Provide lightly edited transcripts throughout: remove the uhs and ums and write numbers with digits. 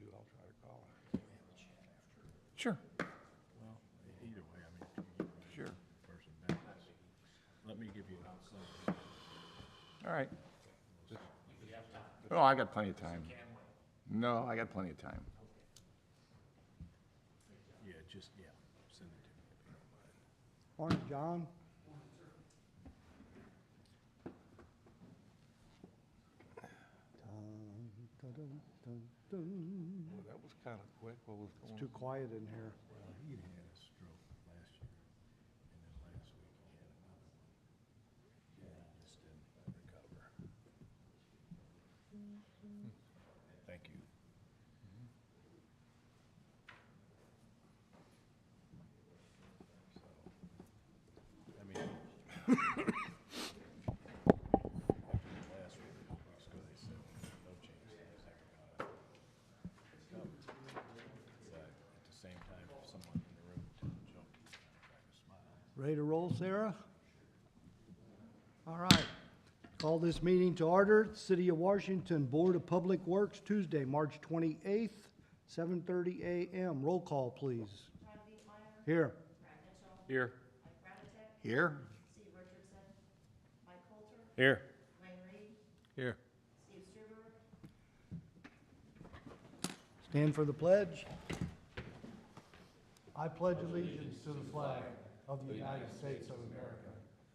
to, I'll try to call her. Sure. Well, either way, I mean, if you get Sure. the person back, let me give you some. All right. Oh, I got plenty of time. No, I got plenty of time. Yeah, just, yeah, send it to me if you don't mind. Morning, John. Well, that was kind of quick. What was going on? Too quiet in here. Well, he'd had a stroke last year, and then last week he had another one. And he just didn't recover. Thank you. So, I mean, last week, weeks ago, they said, no chance, he's never gonna recover. But at the same time, if someone in the room tells a joke, he's kind of trying to smile. Ready to roll, Sarah? All right. Call this meeting to order. City of Washington Board of Public Works, Tuesday, March 28th, 7:30 a.m. Roll call, please. Todd Dietmeyer, Here. Brad Mitchell, Here. Mike Granatek, Here? Steve Richardson, Mike Coulter, Here. Wayne Reed, Here. Steve Struber, Stand for the pledge. I pledge allegiance to the flag of the United States of America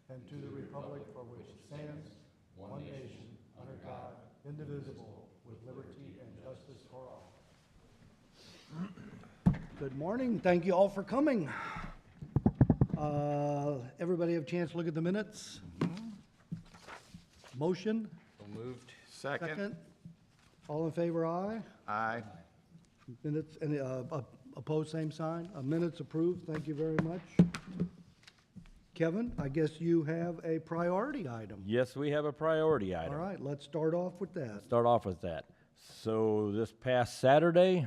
and to the republic for which it stands, one nation, under God, indivisible, with liberty and justice for all. Good morning. Thank you all for coming. Everybody have a chance to look at the minutes? Motion? So moved. Second. Second? All in favor, aye? Aye. Minutes, and opposed, same sign. Minutes approved, thank you very much. Kevin, I guess you have a priority item. Yes, we have a priority All item. right, let's start off with that. Start off with that. So this past Saturday,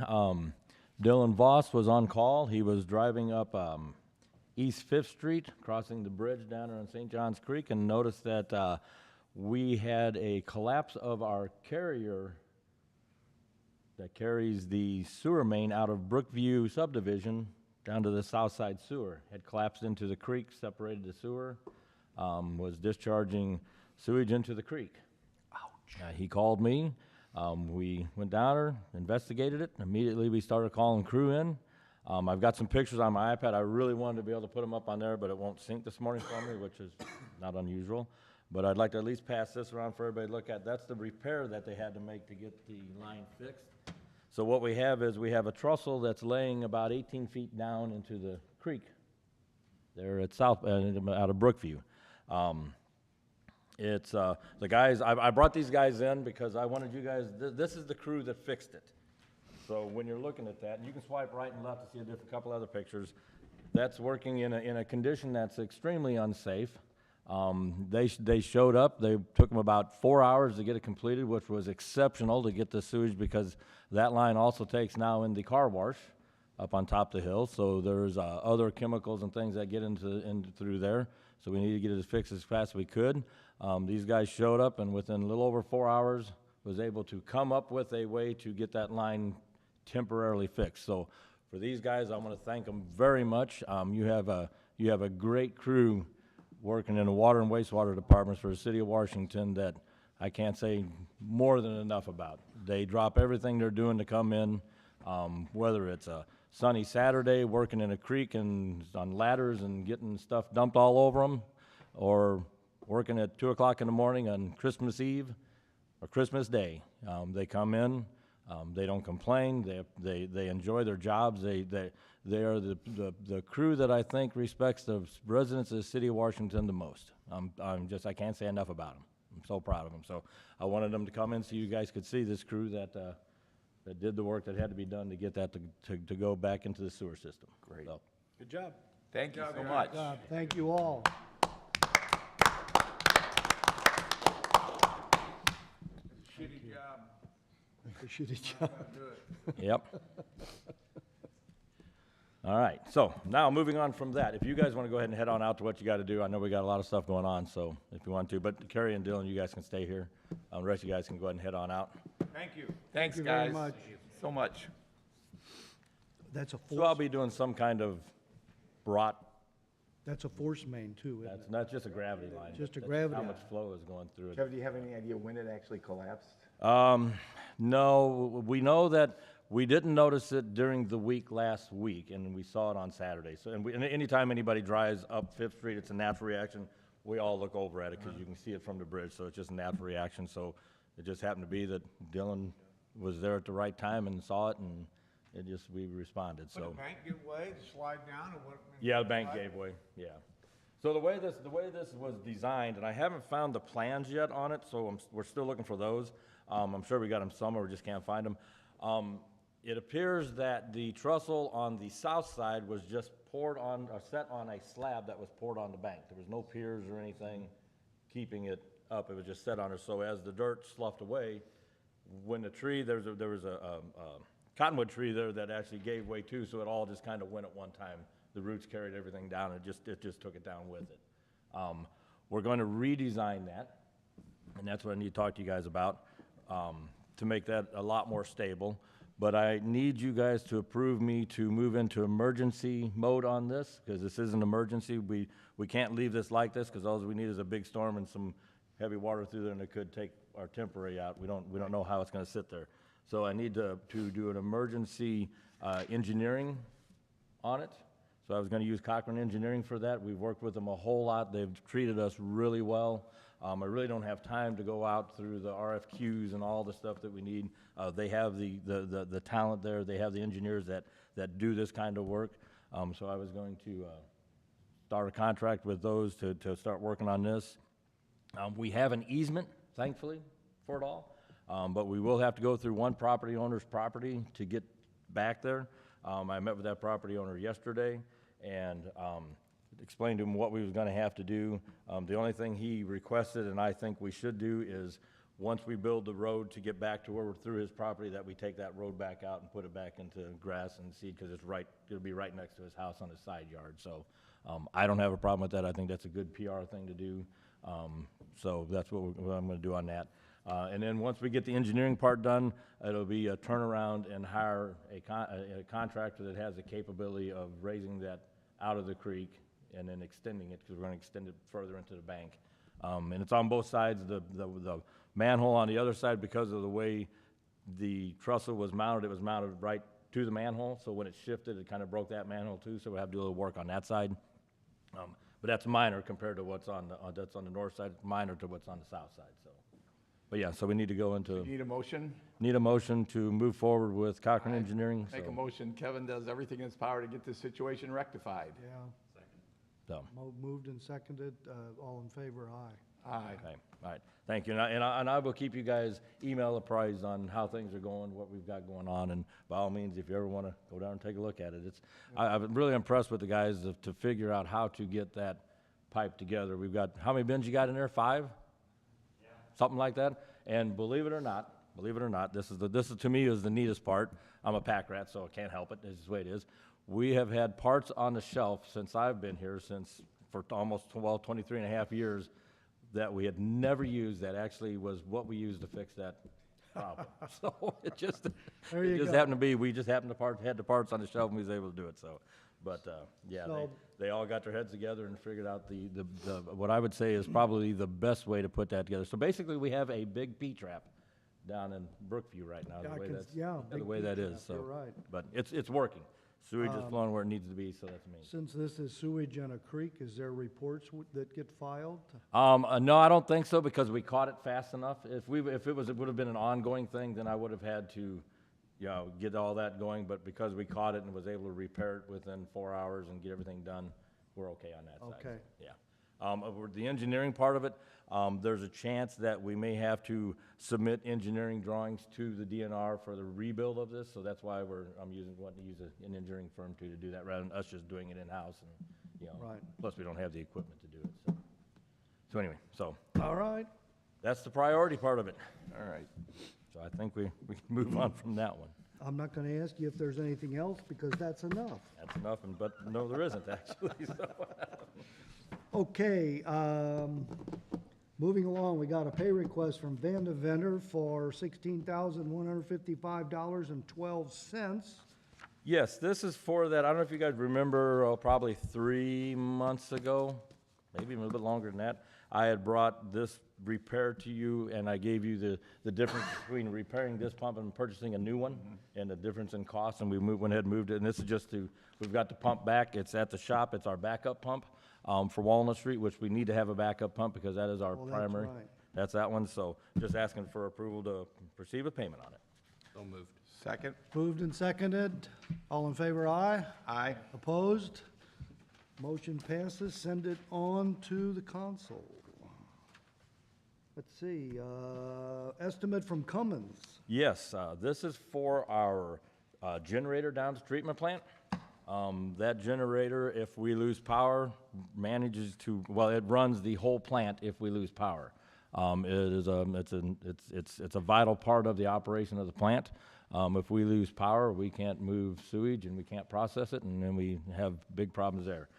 Dylan Voss was on call. He was driving up East Fifth Street, crossing the bridge down there on St. John's Creek, and noticed that we had a collapse of our carrier that carries the sewer main out of Brookview subdivision down to the south side sewer. Had collapsed into the creek, separated the sewer, was discharging sewage into the creek. Ouch. He called me. We went down there, investigated it. Immediately we started calling crew in. I've got some pictures on my iPad. I really wanted to be able to put them up on there, but it won't sync this morning for me, which is not unusual. But I'd like to at least pass this around for everybody to look at. That's the repair that they had to make to get the line fixed. So what we have is we have a trussel that's laying about 18 feet down into the creek there at out of Brookview. It's the guys, I brought these guys in because I wanted you guys, this is the crew that fixed it. So when you're looking at that, and you can swipe right and left to see a different couple other pictures, that's working in a condition that's extremely unsafe. They showed up. They took them about 4 hours to get it completed, which was exceptional to get the sewage because that line also takes now in the car wash up on top of the hill. So there's other chemicals and things that get into through there. So we need to get it fixed as fast as we could. These guys showed up and within a little over 4 hours was able to come up with a way to get that line temporarily fixed. So for these guys, I want to thank them very much. You have a great crew working in the water and wastewater departments for the city of Washington that I can't say more than enough about. They drop everything they're doing to come in, whether it's a sunny Saturday working in a creek and on ladders and getting stuff dumped all over them, or working at 2 o'clock in the morning on Christmas Eve or Christmas Day. They come in, they don't complain, they enjoy their jobs, they are the crew that I think respects the residents of the city of Washington the most. I can't say enough about them. I'm so proud of them. So I wanted them to come in so you guys could see this crew that did the work that had to be done to get that to go back into the sewer system. Great. So, Good job. Thank you so much. Thank you all. Shitty job. Shitty job. yep. All right, so now moving on from that, if you guys want to go ahead and head on out to what you got to do, I know we got a lot of stuff going on, so if you want to, but Carrie and Dylan, you guys can stay here. The rest of you guys can go ahead and head on out. Thank you. Thanks, Thank you guys. very much. so much. That's a So I'll force, be doing some kind of brought, that's a force main too, isn't that's it? not just a gravity line. Just a That's gravity How line. much flow is going through it. Kevin, do you have any idea when it actually collapsed? No, we know that we didn't notice it during the week last week, and we saw it on Saturday. So, and anytime anybody drives up Fifth Street, it's a natural reaction. We all look over at it because you can see it from the bridge, so it's just a natural reaction. So it just happened to be that Dylan was there at the right time and saw it, and we responded, Did the so. bank give way to slide down or what? Yeah, the bank gave way, yeah. So the way this was designed, and I haven't found the plans yet on it, so we're still looking for those. I'm sure we got them somewhere, we just can't find them. It appears that the trestle on the south side was just poured on, or set on a slab that was poured on the bank. There was no piers or anything keeping it up, it was just set on it. So as the dirt sloughed away, when the tree, there was a cottonwood tree there that actually gave way too, so it all just kind of went at one time. The roots carried everything down, and it just took it down with it. We're going to redesign that, and that's what I need to talk to you guys about, to make that a lot more stable. But I need you guys to approve me to move into emergency mode on this, because this is an emergency. We can't leave this like this, because all we need is a big storm and some heavy water through there, and it could take our temporary out. We don't know how it's gonna sit there. So I need to do an emergency engineering on it. So I was gonna use Cochran Engineering for that. We've worked with them a whole lot. They've treated us really well. I really don't have time to go out through the RFQs and all the stuff that we need. They have the talent there. They have the engineers that do this kind of work. So I was going to start a contract with those to start working on this. We have an easement, thankfully, for it all. But we will have to go through one property owner's property to get back there. I met with that property owner yesterday and explained to him what we was gonna have to do. The only thing he requested, and I think we should do, is once we build the road to get back to where we're through his property, that we take that road back out and put it back into grass and seed, because it'll be right next to his house on his side yard. So I don't have a problem with that. I think that's a good PR thing to do. So that's what I'm gonna do on that. And then once we get the engineering part done, it'll be a turnaround and hire a contractor that has the capability of raising that out of the creek and then extending it, because we're gonna extend it further into the bank. And it's on both sides. The manhole on the other side, because of the way the trestle was mounted, it was mounted right to the manhole. So when it shifted, it kind of broke that manhole too, so we have to do a little work on that side. But that's minor compared to what's on the north side, minor to what's on the south side, so. But yeah, so we need to go into, Need a motion? need a motion to move forward with Cochran Engineering, Make a so. motion. Kevin does everything in his power to get this situation rectified. Yeah, So, moved and seconded, all in favor, aye. Aye. okay, all right, thank you. And I will keep you guys email apprised on how things are going, what we've got going on, and by all means, if you ever want to go down and take a look at it, I'm really impressed with the guys to figure out how to get that pipe together. We've got, how many bins you got in there, 5? Yeah. Something like that, and believe it or not, this is to me is the neatest part. I'm a pack rat, so I can't help it, this is the way it is. We have had parts on the shelf since I've been here, for almost 23 and a half years, that we had never used, that actually was what we used to fix that problem. So it just There you go. happened to be, we just happened to had the parts on the shelf and we was able to do it, so. But, yeah, So- they all got their heads together and figured out what I would say is probably the best way to put that together. So basically, we have a big P-trap down in Brookview right now, Yeah, I the way can- that's, yeah, the big way that P-trap, is, so. you're right. But it's working. Sewage is flowing where it needs to be, so that's amazing. Since this is sewage on a creek, is there reports that get filed? No, I don't think so, because we caught it fast enough. If it would have been an ongoing thing, then I would have had to, get all that going, but because we caught it and was able to repair it within 4 hours and get everything done, we're okay on that side. Okay. Yeah. With the engineering part of it, there's a chance that we may have to submit engineering drawings to the DNR for the rebuild of this, so that's why wanting to use an engineering firm to do that, rather than us just doing it in-house, and, Right. plus we don't have the equipment to do it, so. So anyway, All right, that's the priority part of it. All right. So I think we can move on from that one. I'm not gonna ask you if there's anything else, because that's enough. That's enough, but no, there isn't, actually, so. Okay, Moving along, we got a pay request from Van de Vendor for $16,155.12. Yes, this is for that, I don't know if you guys remember, probably 3 months ago, maybe even a little bit longer than that, I had brought this repair to you, and I gave you the difference between repairing this pump and purchasing a new one, and the difference in cost, and we went ahead and moved it, and this is just we've got the pump back, it's at the shop, it's our backup pump, for Walnut Street, which we need to have a backup pump, because that is our Oh, that's primary. right. That's that one, so just asking for approval to proceed with payment on it. So moved. Second? Moved and seconded. All in favor, aye. Aye. Opposed? Motion passes. Send it on to the console. Let's see, estimate from Cummins. Yes, this is for our generator down at the treatment plant. That generator, if we lose power, manages to, well, it runs the whole plant if we lose power. It's a vital part of the operation of the plant. If we lose power, we can't move sewage and we can't process it, and then we have big problems there.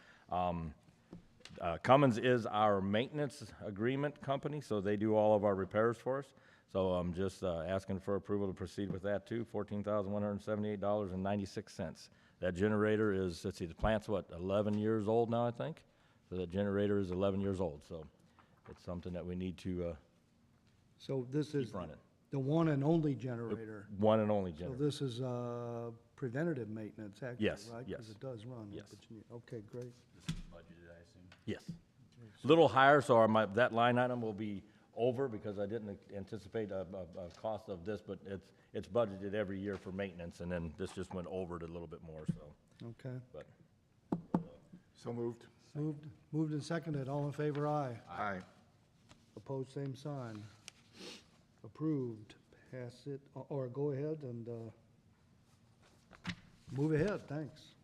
Cummins is our maintenance agreement company, so they do all of our repairs for us. So I'm just asking for approval to proceed with that too, $14,178.96. That generator is, let's see, the plant's what, 11 years old now, I think? So that generator is 11 years old, so it's something that we need to So this is keep running. the one and only generator. One and only So generator. this is preventative maintenance, actually, Yes, right? yes. Because it does run. Yes. but you need- Okay, great. Budgeted, I assume. Yes. A little higher, so that line item will be over because I didn't anticipate a cost of this, but it's budgeted every year for maintenance, and then this just went over it a little bit more, so, Okay. but. So moved? Moved and seconded. All in favor, aye. Aye. Opposed, same sign. Approved. Pass it, or go ahead and move ahead, thanks.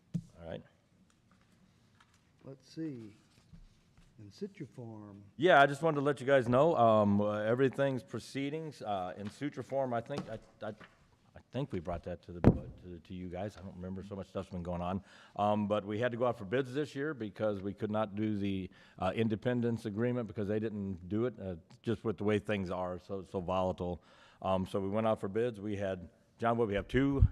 All right. Let's see. In situ farm, Yeah, I just wanted to let you guys know, everything's proceeding, in suture form, I think we brought that to you guys, I don't remember, so much stuff's been going on. But we had to go out for bids this year because we could not do the, independence agreement because they didn't do it, just with the way things are, so volatile. So we went out for bids, we had, John, we have two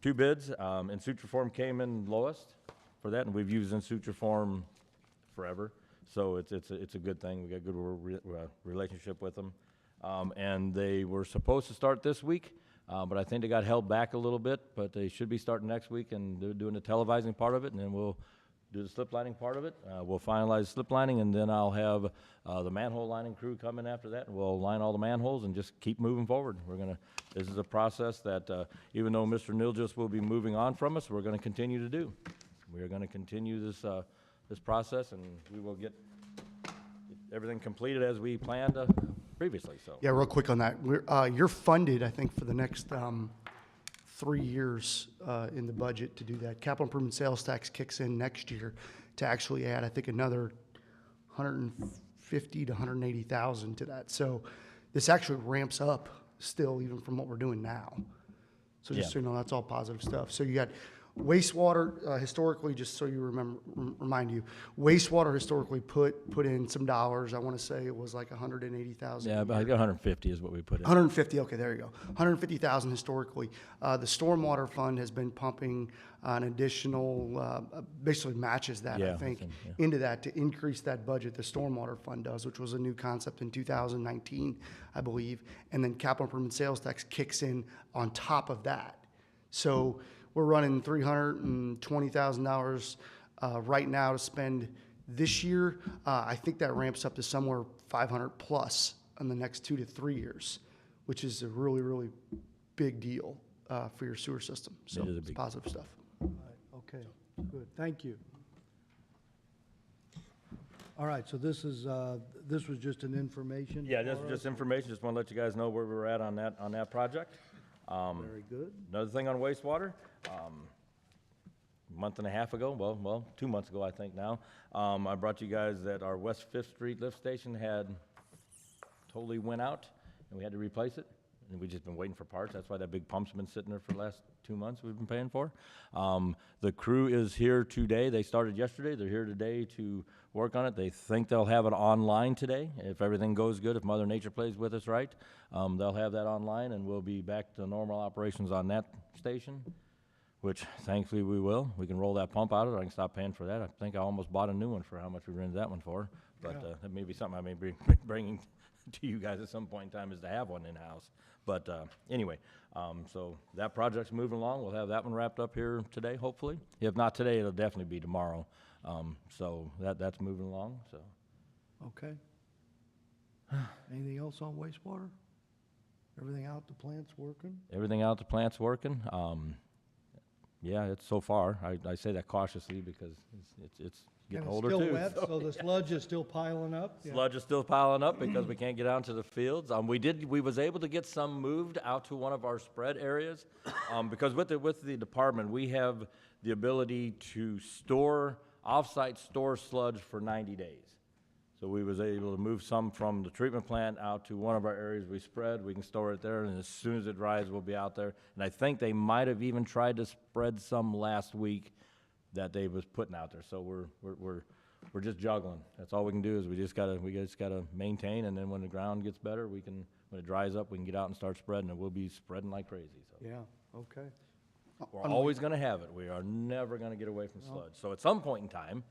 bids, in suture form came in lowest for that, and we've used in suture form forever. So it's a good thing. We got a good relationship with them. And they were supposed to start this week, but I think they got held back a little bit, but they should be starting next week, and they're doing the televising part of it, and then we'll do the slip lining part of it. We'll finalize slip lining, and then I'll have the manhole lining crew come in after that, and we'll line all the manholes and just keep moving forward. This is a process that, even though Mr. Nilgis will be moving on from us, we're gonna continue to do. We are gonna continue this process, and we will get everything completed as we planned previously, so. Yeah, real quick on that. You're funded, I think, for the next 3 years in the budget to do that. Capital improvement sales tax kicks in next year to actually add, I think, another 150 to 180,000 to that. So this actually ramps up still, even from what we're doing now. So just so you know, that's all positive stuff. So you got wastewater, historically, just so you remind you, wastewater historically put in some dollars. I want to say it was like 180,000. Yeah, about 150 is what we put in. 150, okay, there you go. 150,000 historically. The stormwater fund has been pumping an additional, basically matches that, Yeah, I think, yeah. into that to increase that budget. The stormwater fund does, which was a new concept in 2019, I believe. And then capital improvement sales tax kicks in on top of that. So we're running $320,000 right now to spend this year. I think that ramps up to somewhere 500 plus in the next 2 to 3 years, which is a really, really big deal for your sewer system. So It is a it's big positive stuff. all right, okay, good, thank you. All right, so this was just an information? Yeah, this for is just us? information, just want to let you guys know where we're at on that project. Very good. Another thing on wastewater, a month and a half ago, well, 2 months ago, I think now, I brought you guys that our West Fifth Street lift station had totally went out, and we had to replace it. and we've just been waiting for parts. That's why that big pump's been sitting there for the last 2 months we've been paying for. The crew is here today. They started yesterday. They're here today to work on it. They think they'll have it online today. If everything goes good, if Mother Nature plays with us right, they'll have that online, and we'll be back to normal operations on that station, which thankfully we will. We can roll that pump out of it. I can stop paying for that. I think I almost bought a new one for how much we rented that one for. But that may be something I may be bringing to you guys at some point in time, is to have one in-house. But anyway, so that project's moving along. We'll have that one wrapped up here today, hopefully. If not today, it'll definitely be tomorrow. So that's moving along, so. Okay. Anything else on wastewater? Everything out, the plant's working? Everything out, the plant's working. Yeah, it's so far. I say that cautiously because it's getting And it's older still too. wet, so the sludge is still piling up? Yeah. Sludge is still piling up because we can't get out into the fields. We was able to get some moved out to one of our spread areas, because with the department, we have the ability to off-site store sludge for 90 days. So we was able to move some from the treatment plant out to one of our areas we spread. We can store it there, and as soon as it dries, we'll be out there. And I think they might have even tried to spread some last week that they was putting out there. So we're just juggling. That's all we can do, is we just gotta maintain, and then when the ground gets better, when it dries up, we can get out and start spreading, and we'll be spreading like crazy. So Yeah, okay. we're always gonna have it. We are never gonna get away from sludge. So at some point in time,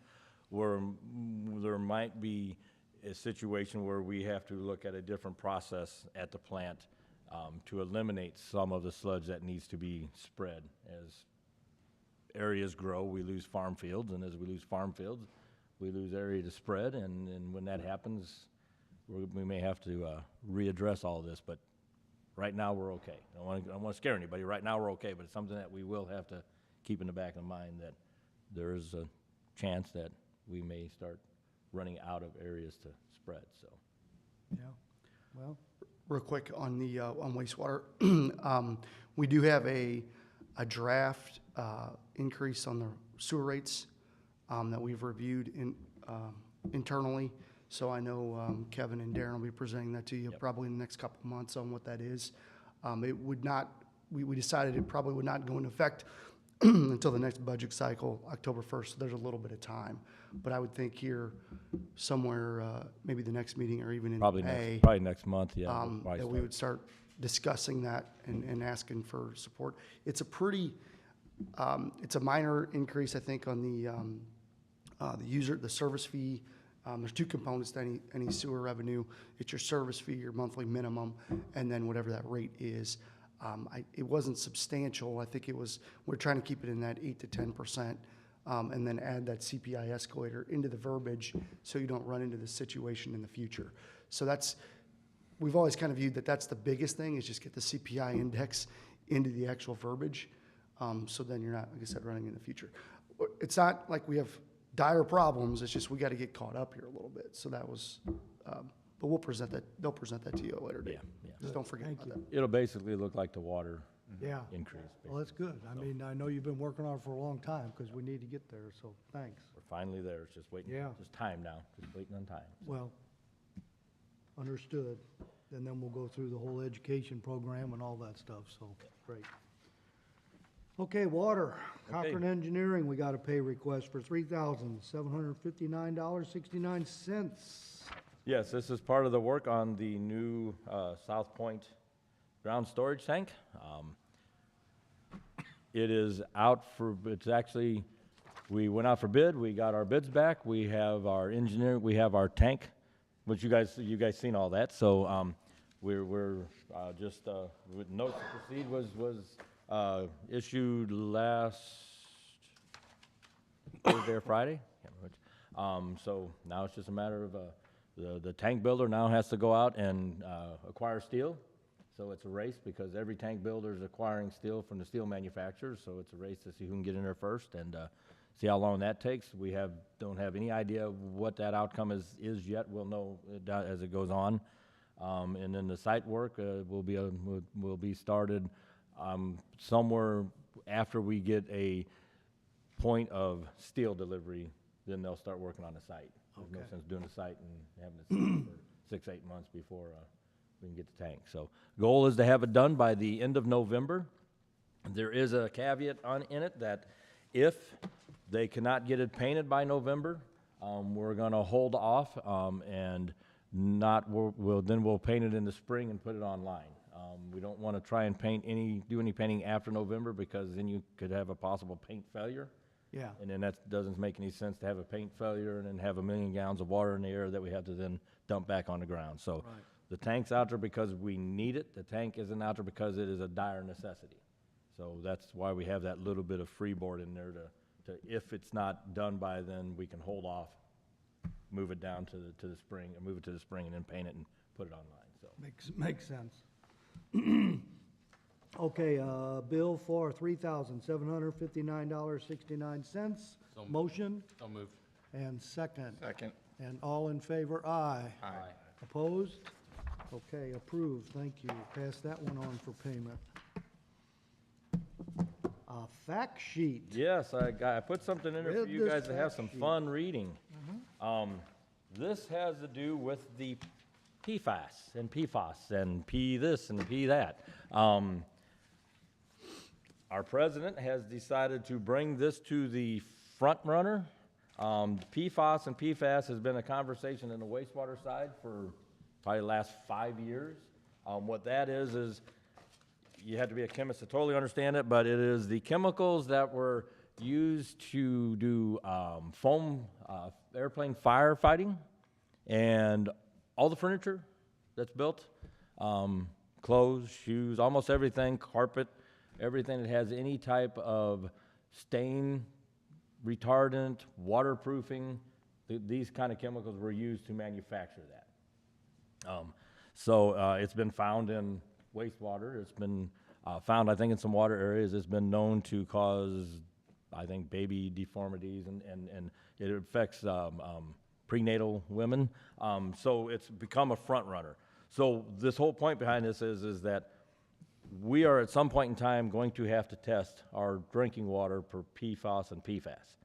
there might be a situation where we have to look at a different process at the plant to eliminate some of the sludge that needs to be spread. As areas grow, we lose farm fields, and as we lose farm fields, we lose area to spread, and when that happens, we may have to readdress all of this, but right now we're okay. I don't want to scare anybody. Right now we're okay, but it's something that we will have to keep in the back of the mind, that there is a chance that we may start running out of areas to spread, so. Yeah, well, Real quick on the, on wastewater, we do have a draft increase on the sewer rates that we've reviewed internally. So I know Kevin and Darren will be presenting that to you probably in the next couple of months on what that is. It would not, we decided it probably would not go into effect until the next budget cycle, October 1st, so there's a little bit of time. But I would think here somewhere, maybe the next meeting or even in May, Probably next month, yeah. we'll probably that we start. would start discussing that and asking for support. It's a pretty, it's a minor increase, I think, on the service fee. There's two components to any sewer revenue. It's your service fee, your monthly minimum, and then whatever that rate is. It wasn't substantial. I think we're trying to keep it in that 8 to 10%, and then add that CPI escalator into the verbiage so you don't run into this situation in the future. So we've always kind of viewed that that's the biggest thing, is just get the CPI index into the actual verbiage. So then you're not, like I said, running in the future. It's not like we have dire problems. It's just we got to get caught up here a little bit. So that was, but we'll present that. They'll present that to you at a later date. Yeah. Just don't forget Thank about that. It'll basically look like the water yeah. increase. Well, that's good. I mean, I know you've been working on it for a long time, because we need to get there, so thanks. We're finally there. It's just waiting. Yeah. Just time now. Just waiting on time. Well, understood. And then we'll go through the whole education program and all that stuff, so, great. Okay, water. Okay. Cochran Engineering, we got a pay request for $3,759.69. Yes, this is part of the work on the new South Point ground storage tank. It is out for, it's actually, we went out for bid, we got our bids back, we have our engineer, we have our tank, which you guys seen all that, so we're just, with notice to proceed was issued last Thursday or Friday, can't remember which. So now it's just a matter of, the tank builder now has to go out and acquire steel. So it's a race, because every tank builder is acquiring steel from the steel manufacturers, so it's a race to see who can get in there first and see how long that takes. We don't have any idea what that outcome is yet. We'll know as it goes on. And then the site work will be started somewhere after we get a point of steel delivery. Then they'll start working on the site. There's no sense doing the site and having it sit for 6-8 months before we can get the tank. So goal is to have it done by the end of November. There is a caveat in it that if they cannot get it painted by November, we're gonna hold off, and not, we'll paint it in the spring and put it online. We don't wanna try and do any painting after November, because then you could have a possible paint failure. Yeah. And then that doesn't make any sense to have a paint failure and then have 1 million gallons of water in the air that we have to then dump back on the ground. So the tank's out there because we need it. The tank isn't out there because it is a dire necessity. So that's why we have that little bit of freeboard in there to if it's not done by then, we can hold off, move it down to the spring, or move it to the spring and then paint it and put it online, so. Makes sense. Okay, bill for $3,759.69. Motion I'll move. and second. Second. And all in favor, aye. Aye. Opposed? Okay, approved, thank you. Pass that one on for payment. Fact sheet. Yes, I put something in there for Read you this guys to have fact some sheet. fun reading. This has to do with the PFAS and PFOS and P this and P that. Our president has decided to bring this to the front runner. PFOS and PFAS has been a conversation in the wastewater side for probably the last 5 years. What that is you have to be a chemist to totally understand it, but it is the chemicals that were used to do foam airplane firefighting, and all the furniture that's built, clothes, shoes, almost everything, carpet, everything that has any type of stain, retardant, waterproofing, these kind of chemicals were used to manufacture that. It's been found in wastewater. It's been found, I think, in some water areas. It's been known to cause, I think, baby deformities, and it affects prenatal women. So it's become a front runner. So this whole point behind this is that we are at some point in time going to have to test our drinking water for PFOS and PFAS.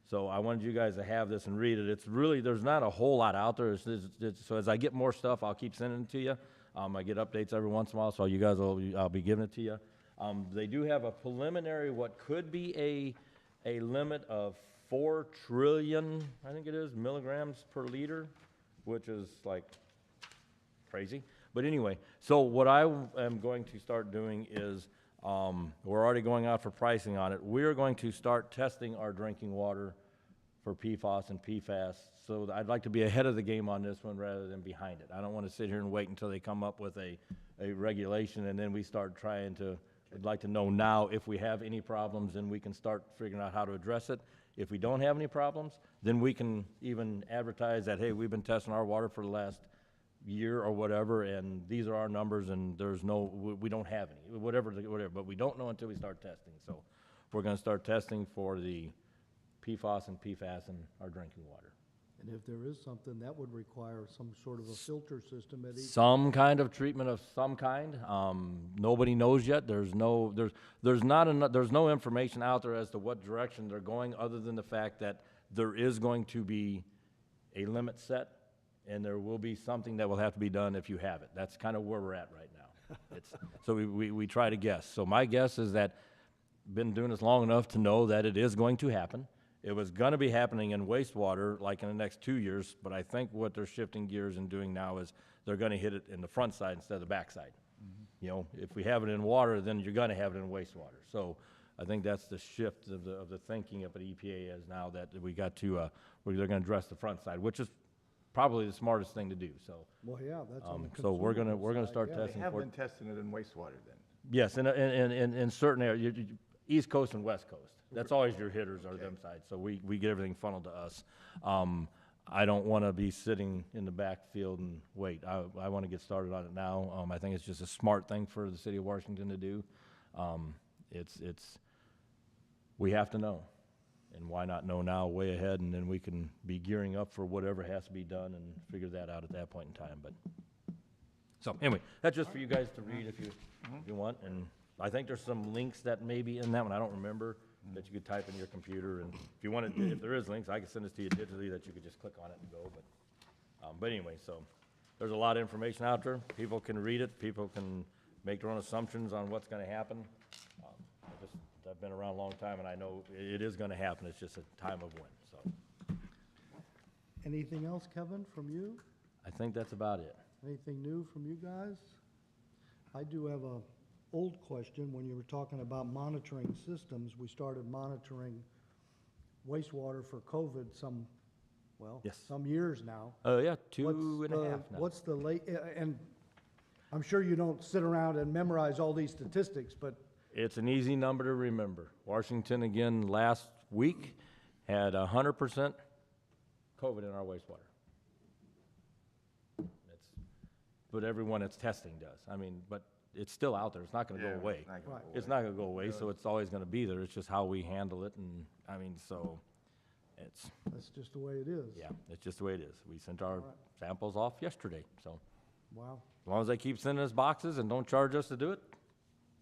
So I wanted you guys to have this and read it. It's really, there's not a whole lot out there. So as I get more stuff, I'll keep sending it to you. I get updates every once in a while, so you guys I'll be giving it to you. They do have a preliminary, what could be a limit of 4 trillion, I think it is, milligrams per liter, which is like crazy. But anyway, so what I am going to start doing is, we're already going out for pricing on it. We're going to start testing our drinking water for PFOS and PFAS. So I'd like to be ahead of the game on this one rather than behind it. I don't want to sit here and wait until they come up with a regulation and then we start trying to, I'd like to know now if we have any problems, and we can start figuring out how to address it. If we don't have any problems, then we can even advertise that, hey, we've been testing our water for the last year or whatever, and these are our numbers, and there's no, we don't have any, whatever, but we don't know until we start testing. So we're gonna start testing for the PFOS and PFAS in our drinking water. And if there is something, that would require some sort of a filter system at each. Some kind of treatment of some kind. Nobody knows yet. There's no information out there as to what direction they're going, other than the fact that there is going to be a limit set, and there will be something that will have to be done if you have it. That's kind of where we're at right now. So we try to guess. So my guess is that, been doing this long enough to know that it is going to happen. It was going to be happening in wastewater like in the next 2 years, but I think what they're shifting gears and doing now is they're going to hit it in the front side instead of the back side. You know, if we have it in water, then you're going to have it in wastewater. So I think that's the shift of the thinking of the EPA is now, that we got to, they're going to address the front side, which is probably the smartest thing to do. So, Well, yeah, that's on the so we're gonna consumable start side, They testing have for been testing it in wastewater then. Yes, in certain areas, East Coast and West Coast. That's always your hitters are them sides. So we get everything funneled to us. I don't want to be sitting in the backfield and wait. I want to get started on it now. I think it's just a smart thing for the city of Washington to do. We have to know. And why not know now, way ahead, and then we can be gearing up for whatever has to be done and figure that out at that point in time. But so anyway, that's just for you guys to read if you want. And I think there's some links that may be in that one. I don't remember, that you could type in your computer. And if you wanted, if there is links, I can send this to you digitally that you could just click on it and go. But anyway, so there's a lot of information out there. People can read it, people can make their own assumptions on what's gonna happen. I've been around a long time, and I know it is gonna happen, it's just a time of when, so. Anything else, Kevin, from you? I think that's about it. Anything new from you guys? I do have a old question. When you were talking about monitoring systems, we started monitoring wastewater for COVID Yes. some years now. Yeah, What's 2.5 the- now. What's the late, and I'm sure you don't sit around and memorize all these statistics, but It's an easy number to remember. Washington, again, last week, had 100% COVID in our wastewater. But everyone that's testing does. I mean, but it's still out there. It's not gonna go away. Right. It's not gonna go away, so it's always gonna be there. It's just how we handle it, and, I mean, so, it's, that's just the way it is. yeah, it's just the way it is. We sent our samples off yesterday, so Wow. as long as they keep sending us boxes and don't charge us to do it,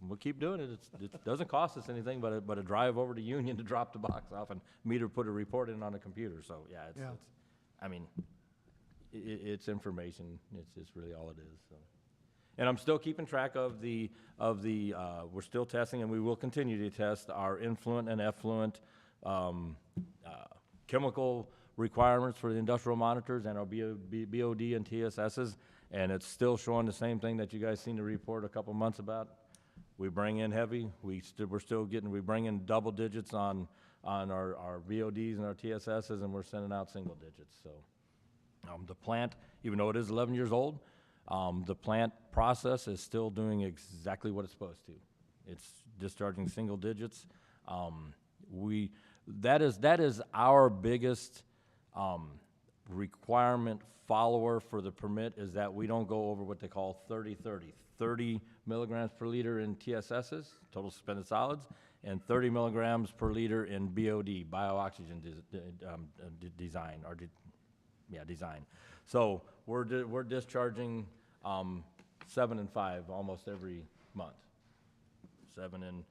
we'll keep doing it. It doesn't cost us anything but a drive over to Union to drop the box off and me to put a report in on the computer, so, yeah, Yeah. I mean, it's information, it's really all it is, so. And I'm still keeping track of we're still testing, and we will continue to test our influent and effluent, chemical requirements for the industrial monitors and our BOD and TSSs, and it's still showing the same thing that you guys seen the report a couple months about. We bring in heavy, we bring in double digits on our BODs and our TSSs, and we're sending out single digits, so. The plant, even though it is 11 years old, the plant process is still doing exactly what it's supposed to. It's discharging single digits. That is our biggest requirement follower for the permit, is that we don't go over what they call 30-30. 30 milligrams per liter in TSSs, total suspended solids, and 30 milligrams per liter in BOD, bio-oxygen design, or design. So we're discharging 7 and 5 almost every month. 7 in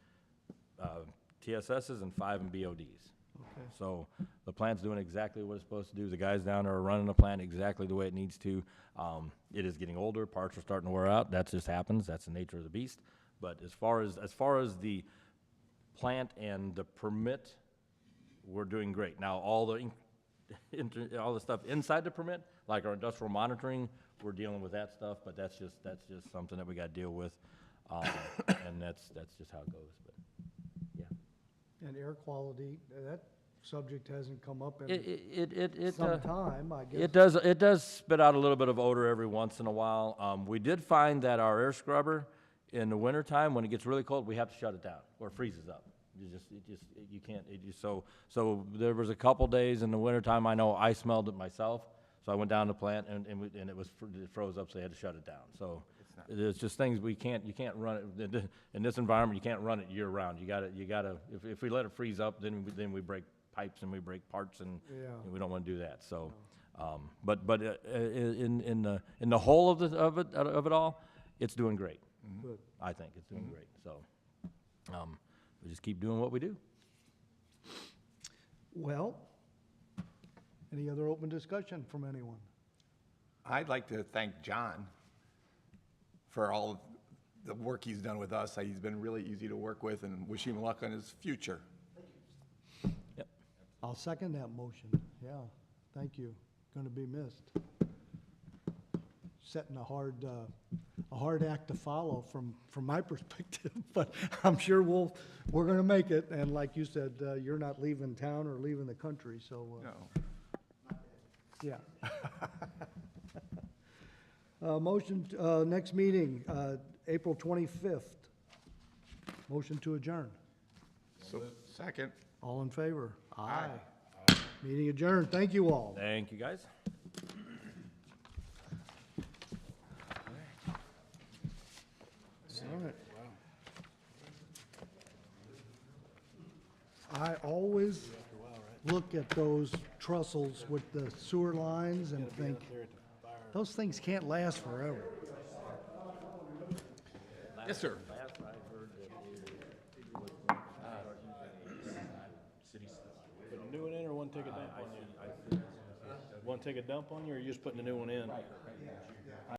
TSSs and 5 in BODs. Okay. So the plant's doing exactly what it's supposed to do. The guys down there are running the plant exactly the way it needs to. It is getting older, parts are starting to wear out. That just happens, that's the nature of the beast. But as far as the plant and the permit, we're doing great. Now, all the stuff inside the permit, like our industrial monitoring, we're dealing with that stuff, but that's just something that we gotta deal with. And that's just how it goes, but, yeah. And air quality, that subject hasn't come up in It some time, I guess. It does spit out a little bit of odor every once in a while. We did find that our air scrubber, in the wintertime, when it gets really cold, we have to shut it down, or it freezes up. You can't, so there was a couple days in the wintertime, I know I smelled it myself, so I went down to the plant, and it froze up, so they had to shut it down. So it's just things you can't run it, in this environment, you can't run it year round. You gotta, if we let it freeze up, then we break pipes and we break parts, and Yeah. we don't wanna do that, so. But in the whole of it all, it's doing great. Good. I think it's doing great, so, we just keep doing what we do. Well, any other open discussion from anyone? I'd like to thank John for all of the work he's done with us. He's been really easy to work with, and wish him luck on his future. I'll second that motion. Yeah, thank you. Gonna be missed. Setting a hard act to follow from my perspective, but I'm sure we're gonna make it. And like you said, you're not leaving town or leaving the country, so, No. yeah. Motion, next meeting, April 25th. Motion to adjourn. So, second. All in favor? Aye. Meeting adjourned. Thank you all. Thank you, guys. All right. I always look at those trussels with the sewer lines and think, those things can't last forever. Yes, sir. Put a new one in or one take it down? Want to take a dump on you, or are you just putting a new one in?